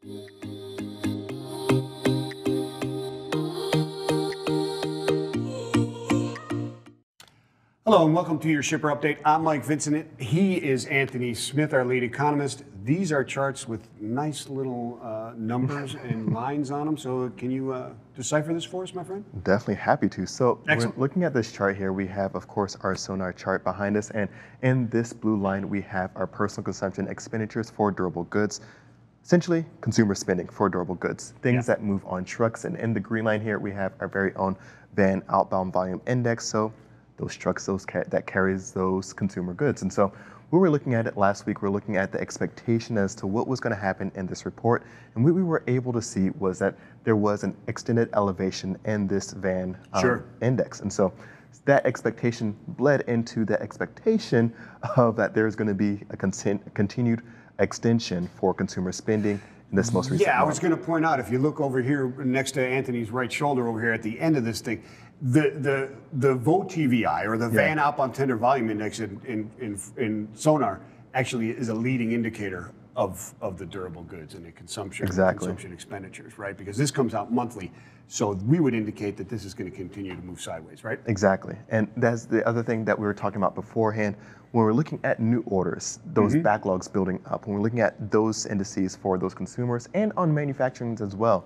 Hello and welcome to your shipper update. I'm Mike Vincent. He is Anthony Smith, our lead economist. These are charts with nice little numbers and lines on them. So can you decipher this for us, my friend? Definitely happy to. So Excellent. we're looking at this chart here. We have, of course, our sonar chart behind us. And in this blue line, we have our personal consumption expenditures for durable goods. Essentially, consumer spending for durable goods, things that move on trucks. And in the green line here, we have our very own van outbound volume index. So those trucks, that carries those consumer goods. And so we were looking at it last week. We're looking at the expectation as to what was going to happen in this report. And what we were able to see was that there was an extended elevation in this van index. And so that expectation bled into the expectation of that there's going to be a continued extension for consumer spending in this most recent month. I was going to point out, if you look over here next to Anthony's right shoulder over here at the end of this thing, the VOTE TVI, or the Van Outbound Tender Volume Index in Sonar, actually is a leading indicator of the durable goods and the consumption expenditures, right? Because this comes out monthly, so we would indicate that this is going to continue to move sideways, right? Exactly, and that's the other thing that we were talking about beforehand. When we're looking at new orders, those backlogs building up, when we're looking at those indices for those consumers and on manufacturing as well,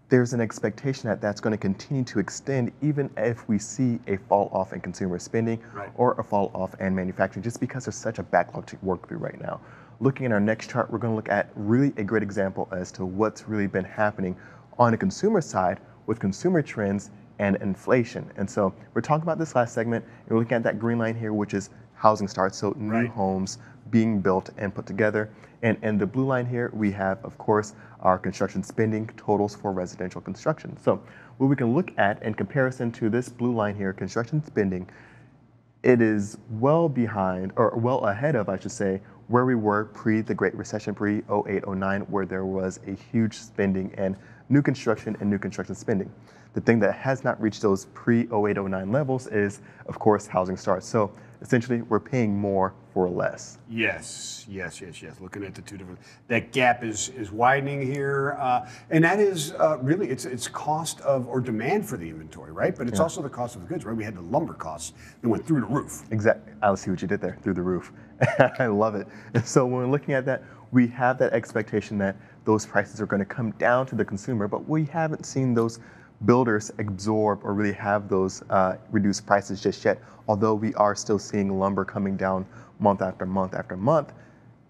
there's an expectation that that's going to continue to extend even if we see a fall off in consumer spending or a fall off in manufacturing, just because there's such a backlog to work through right now. Looking at our next chart, we're going to look at really a great example as to what's really been happening on the consumer side with consumer trends and inflation. And so we're talking about this last segment, and we're looking at that green line here, which is housing starts, so new homes being built and put together. And in the blue line here, we have, of course, our construction spending totals for residential construction. So what we can look at in comparison to this blue line here, construction spending, it is well behind, or well ahead of, I should say, where we were pre the Great Recession, pre 0809, where there was a huge spending in new construction and new construction spending. The thing that has not reached those pre 0809 levels is, of course, housing starts. So essentially, we're paying more for less. Yes. Looking at the two different, that gap is widening here, and that is really it's cost of or demand for the inventory, right? But it's also the cost of the goods, right? We had the lumber costs that went through the roof. Exactly. I see what you did there, through the roof. I love it. And so when we're looking at that, we have that expectation that those prices are going to come down to the consumer, but we haven't seen those builders absorb or really have those reduced prices just yet. Although we are still seeing lumber coming down month after month after month,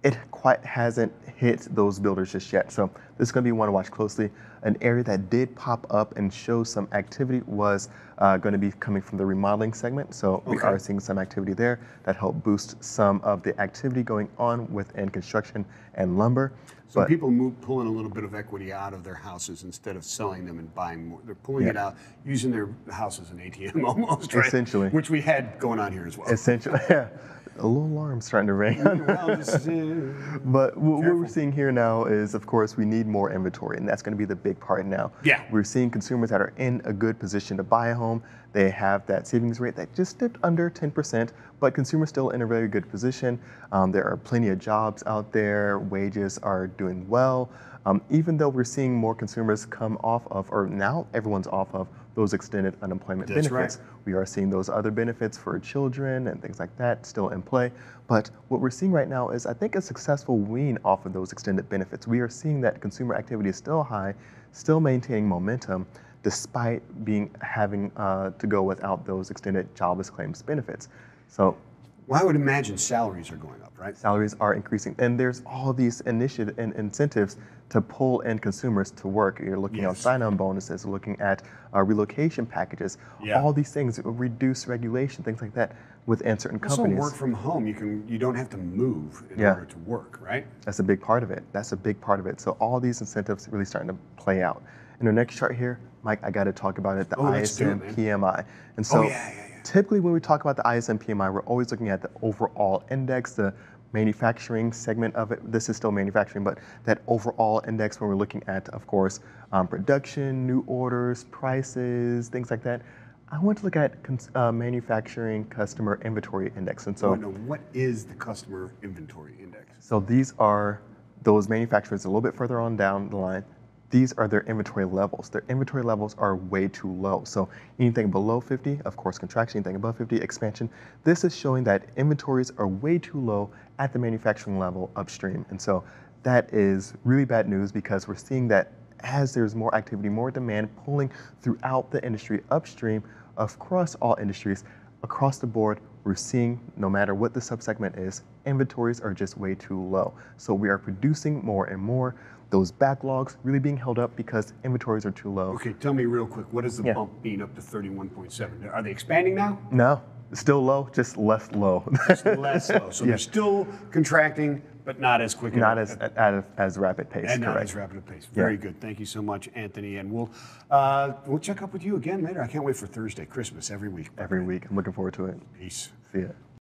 it quite hasn't hit those builders just yet. So this is going to be one to watch closely. An area that did pop up and show some activity was going to be coming from the remodeling segment. So we are seeing some activity there that helped boost some of the activity going on within construction and lumber. So people pulling a little bit of equity out of their houses instead of selling them and buying more. They're pulling it out, using their house as an ATM almost, right? Essentially. Which we had going on here as well. Essentially, yeah. A little alarm starting to ring. But what we're seeing here now is, of course, we need more inventory, and that's going to be the big part now. Yeah. We're seeing consumers that are in a good position to buy a home. They have that savings rate that just dipped under 10%, but consumers still in a very good position. There are plenty of jobs out there. Wages are doing well. Even though we're seeing more consumers come off of, or now everyone's off of, those extended unemployment benefits. We are seeing those other benefits for children and things like that still in play. But what we're seeing right now is, I think, a successful wean off of those extended benefits. We are seeing that consumer activity is still high, still maintaining momentum, despite having to go without those extended jobless claims benefits. So, well, I would imagine salaries are going up, right? Salaries are increasing, and there's all these initiatives and incentives to pull in consumers to work. You're looking at sign-on bonuses, looking at relocation packages, all these things, reduce regulation, things like that within certain companies. Also, work from home. You don't have to move in order to work, right? That's a big part of it. So all these incentives really starting to play out. In our next chart here, Mike, I got to talk about it, the ISM PMI. And so typically when we talk about the ISM PMI, we're always looking at the overall index, the manufacturing segment of it. This is still manufacturing, but that overall index when we're looking at, of course, production, new orders, prices, things like that. I want to look at manufacturing customer inventory index. And so, what is the customer inventory index? So these are those manufacturers a little bit further on down the line, these are their inventory levels. Their inventory levels are way too low. So anything below 50, of course, contraction, anything above 50, expansion. This is showing that inventories are way too low at the manufacturing level upstream. And so that is really bad news because we're seeing that as there's more activity, more demand pulling throughout the industry upstream across all industries, across the board, we're seeing no matter what the subsegment is, inventories are just way too low. So we are producing more and more. Those backlogs really being held up because inventories are too low. Okay, tell me real quick, what is the bump being up to 31.7? Are they expanding now? No, still low, just less low. Just less low. So they're still contracting, but not as quick. Not as rapid pace. And correct. not as rapid a pace. Very good. Thank you so much, Anthony. And we'll check up with you again later. I can't wait for Thursday, Christmas, every week. Every week. I'm looking forward to it. Peace. See ya.